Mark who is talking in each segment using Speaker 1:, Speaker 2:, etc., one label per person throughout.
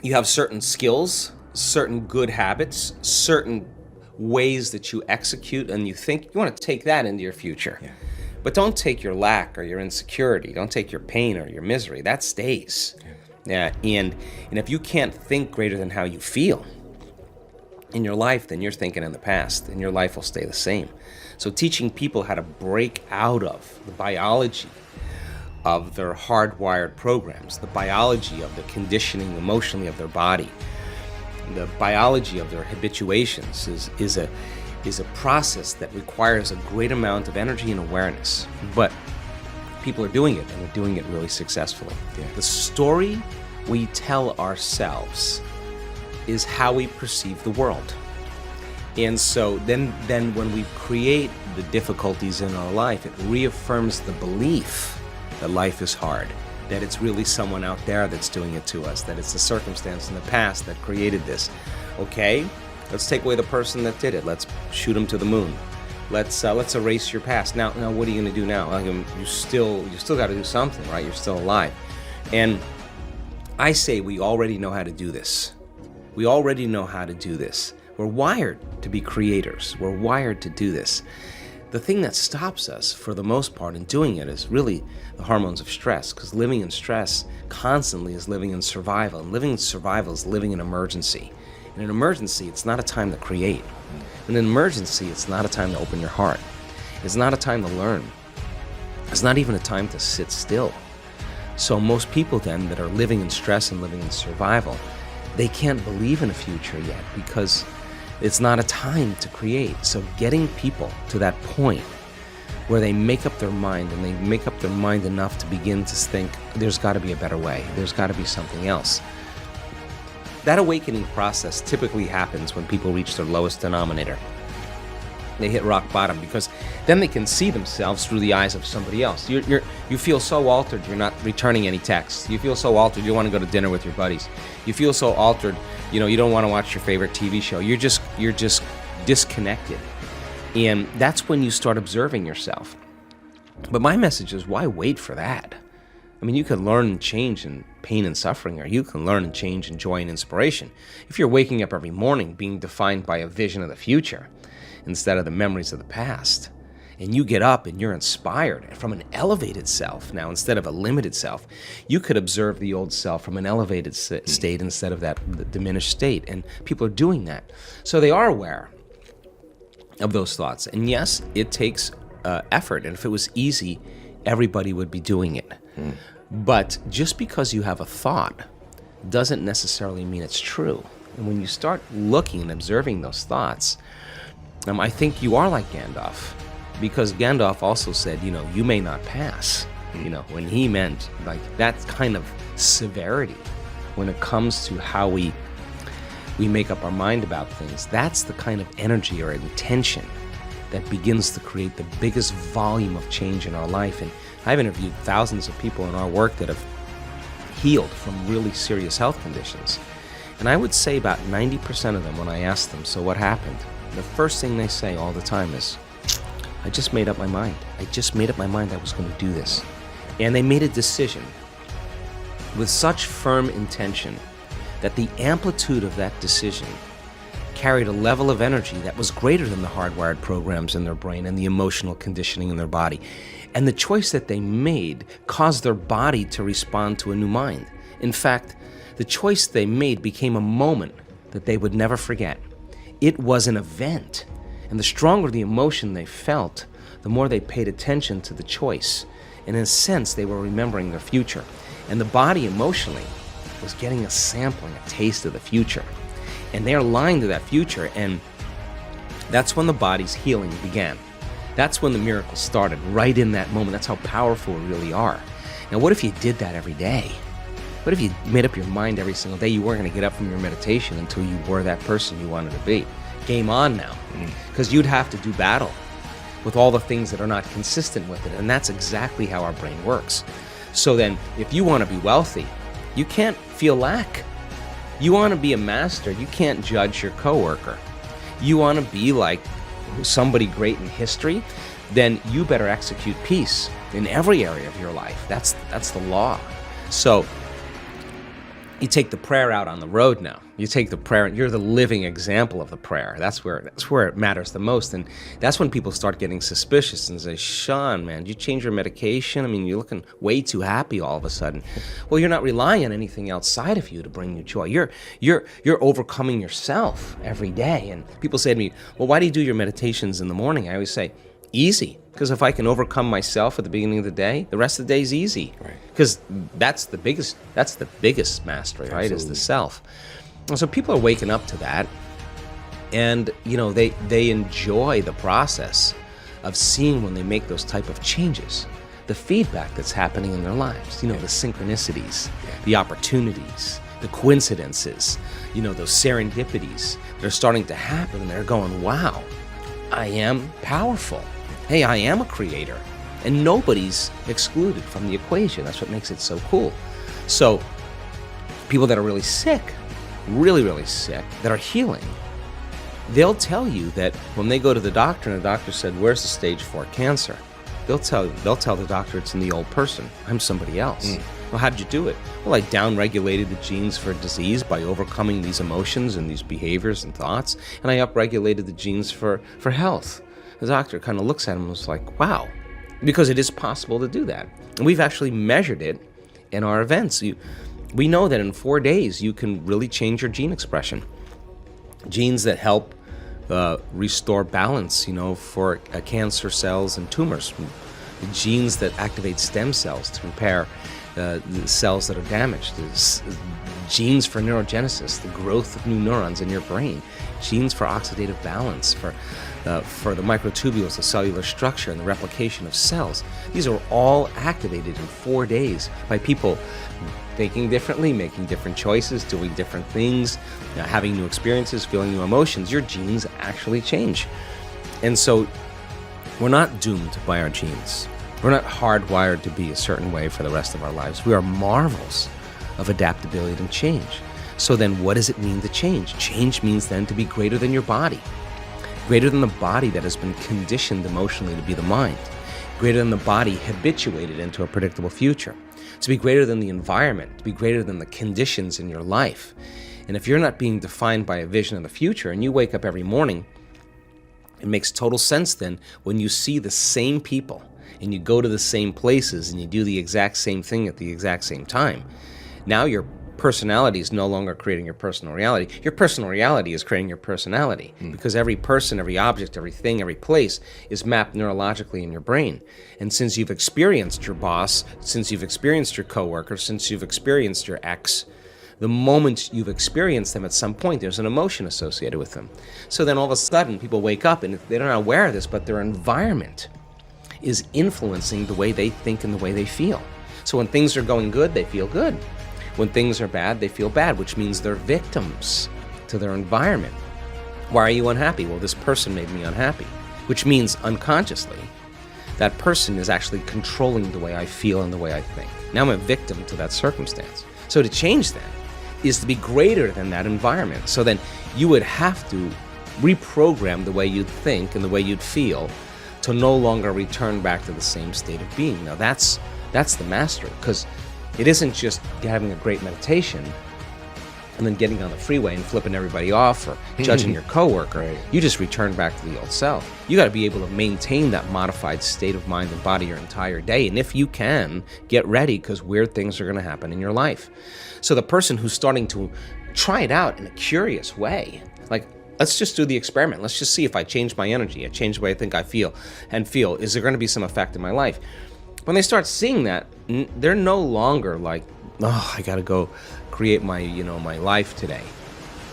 Speaker 1: You have certain skills, certain good habits, certain ways that you execute, and you think you want to take that into your future.
Speaker 2: Yeah.
Speaker 1: But don't take your lack or your insecurity. Don't take your pain or your misery. That stays. Yeah. And if you can't think greater than how you feel in your life, then you're thinking in the past, and your life will stay the same. So teaching people how to break out of the biology of their hardwired programs, the biology of the conditioning emotionally of their body, the biology of their habituations is a process that requires a great amount of energy and awareness. But people are doing it, and they're doing it really successfully.
Speaker 2: Yeah.
Speaker 1: The story we tell ourselves is how we perceive the world. And so then when we create the difficulties in our life, it reaffirms the belief that life is hard, that it's really someone out there that's doing it to us, that it's the circumstance in the past that created this. Okay, let's take away the person that did it. Let's shoot him to the moon. Let's erase your past. Now what are you going to do now? You still got to do something, right? You're still alive. And I say we already know how to do this. We already know how to do this. We're wired to be creators. We're wired to do this. The thing that stops us, for the most part, in doing it is really the hormones of stress, because living in stress constantly is living in survival, and living in survival is living in emergency. In an emergency, it's not a time to create. In an emergency, it's not a time to open your heart. It's not a time to learn. It's not even a time to sit still. So most people then that are living in stress and living in survival, they can't believe in a future yet because it's not a time to create. So getting people to that point where they make up their mind, and they make up their mind enough to begin to think, there's got to be a better way. There's got to be something else. That awakening process typically happens when people reach their lowest denominator. They hit rock bottom, because then they can see themselves through the eyes of somebody else. You feel so altered, you're not returning any texts. You feel so altered, you want to go to dinner with your buddies. You feel so altered, you don't want to watch your favorite TV show. You're just disconnected. And that's when you start observing yourself. But my message is, why wait for that? I mean, you can learn and change in pain and suffering, or you can learn and change in joy and inspiration. If you're waking up every morning being defined by a vision of the future instead of the memories of the past, and you get up and you're inspired from an elevated self now instead of a limited self, you could observe the old self from an elevated state instead of that diminished state. And people are doing that. So they are aware of those thoughts. And yes, it takes effort. And if it was easy, everybody would be doing it. But just because you have a thought doesn't necessarily mean it's true. And when you start looking and observing those thoughts, I think you are like Gandalf, because Gandalf also said, you may not pass, when he meant like that kind of severity when it comes to how we make up our mind about things. That's the kind of energy or intention that begins to create the biggest volume of change in our life. And I've interviewed thousands of people in our work that have healed from really serious health conditions. And I would say about 90% of them, when I ask them, so what happened? The first thing they say all the time is, I just made up my mind. I just made up my mind I was going to do this. And they made a decision with such firm intention that the amplitude of that decision carried a level of energy that was greater than the hardwired programs in their brain and the emotional conditioning in their body. And the choice that they made caused their body to respond to a new mind. In fact, the choice they made became a moment that they would never forget. It was an event. And the stronger the emotion they felt, the more they paid attention to the choice. And in a sense, they were remembering their future. And the body emotionally was getting a sampling, a taste of the future. And they're aligned to that future, and that's when the body's healing began. That's when the miracle started, right in that moment. That's how powerful we really are. Now, what if you did that every day? What if you made up your mind every single day you weren't going to get up from your meditation until you were that person you wanted to be? Game on now. Because you'd have to do battle with all the things that are not consistent with it. And that's exactly how our brain works. So then, if you want to be wealthy, you can't feel lack. You want to be a master, you can't judge your coworker. You want to be like somebody great in history, then you better execute peace in every area of your life. That's the law. So You take the prayer out on the road now. You take the prayer, and you're the living example of the prayer. That's where it matters the most. And that's when people start getting suspicious and say, Sean, man, did you change your medication? I mean, you're looking way too happy all of a sudden. Well, you're not relying on anything outside of you to bring you joy. You're overcoming yourself every day. And people say to me, well, why do you do your meditations in the morning? I always say, easy. Because if I can overcome myself at the beginning of the day, the rest of the day is easy. Because that's the biggest mastery, right? Absolutely. Is the self. And so people are waking up to that, and they enjoy the process of seeing when they make those type of changes, the feedback that's happening in their lives. The synchronicities, the opportunities, the coincidences, those serendipities. They're starting to happen, and they're going, wow, I am powerful. Hey, I am a creator, and nobody's excluded from the equation. That's what makes it so cool. So people that are really sick, really, really sick, that are healing, they'll tell you that when they go to the doctor and the doctor said, where's the stage 4 cancer? They'll tell the doctor it's in the old person. I'm somebody else. Well, how did you do it? Well, I downregulated the genes for disease by overcoming these emotions and these behaviors and thoughts, and I upregulated the genes for health. The doctor kind of looks at him and was like, wow, because it is possible to do that. And we've actually measured it in our events. We know that in 4 days, you can really change your gene expression. Genes that help restore balance, for cancer cells and tumors. The genes that activate stem cells to repair the cells that are damaged. Genes for neurogenesis, the growth of new neurons in your brain. Genes for oxidative balance, for the microtubules, the cellular structure, and the replication of cells. These are all activated in 4 days by people thinking differently, making different choices, doing different things, having new experiences, feeling new emotions. Your genes actually change. And so we're not doomed by our genes. We're not hardwired to be a certain way for the rest of our lives. We are marvels of adaptability and change. So then what does it mean to change? Change means then to be greater than your body. Greater than the body that has been conditioned emotionally to be the mind. Greater than the body habituated into a predictable future. To be greater than the environment, to be greater than the conditions in your life. And if you're not being defined by a vision of the future and you wake up every morning, it makes total sense then when you see the same people and you go to the same places and you do the exact same thing at the exact same time. Now your personality is no longer creating your personal reality. Your personal reality is creating your personality because every person, every object, everything, every place is mapped neurologically in your brain. And since you've experienced your boss, since you've experienced your coworker, since you've experienced your ex, the moment you've experienced them at some point, there's an emotion associated with them. So then all of a sudden people wake up and they're not aware of this, but their environment is influencing the way they think and the way they feel. So when things are going good, they feel good. When things are bad, they feel bad, which means they're victims to their environment. Why are you unhappy? Well, this person made me unhappy, which means unconsciously, that person is actually controlling the way I feel and the way I think. Now I'm a victim to that circumstance. So to change that is to be greater than that environment. So then you would have to reprogram the way you'd think and the way you'd feel to no longer return back to the same state of being. Now that's the mastery, because it isn't just having a great meditation and then getting on the freeway and flipping everybody off or judging your coworker. Right. You just return back to the old self. You got to be able to maintain that modified state of mind and body your entire day. And if you can, get ready, because weird things are going to happen in your life. So the person who's starting to try it out in a curious way, like, let's just do the experiment. Let's just see if I change my energy, I change the way I think I feel, is there going to be some effect in my life? When they start seeing that, they're no longer like, oh, I got to go create my life today.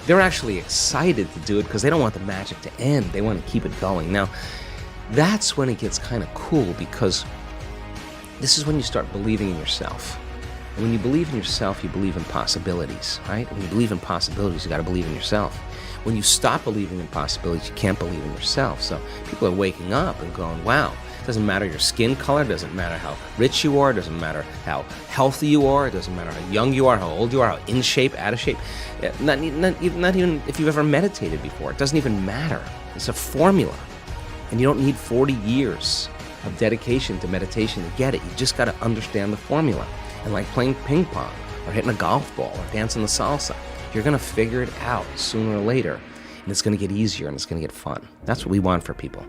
Speaker 1: They're actually excited to do it because they don't want the magic to end. They want to keep it going. Now, that's when it gets kind of cool, because this is when you start believing in yourself. And when you believe in yourself, you believe in possibilities, right? When you believe in possibilities, you got to believe in yourself. When you stop believing in possibilities, you can't believe in yourself. So people are waking up and going, wow. Doesn't matter your skin color, doesn't matter how rich you are, doesn't matter how healthy you are, it doesn't matter how young you are, how old you are, how in shape, out of shape. Not even if you've ever meditated before. It doesn't even matter. It's a formula. And you don't need 40 years of dedication to meditation to get it. You just got to understand the formula. And like playing ping pong, or hitting a golf ball or dancing the salsa. You're going to figure it out sooner or later, and it's going to get easier and it's going to get fun. That's what we want for people.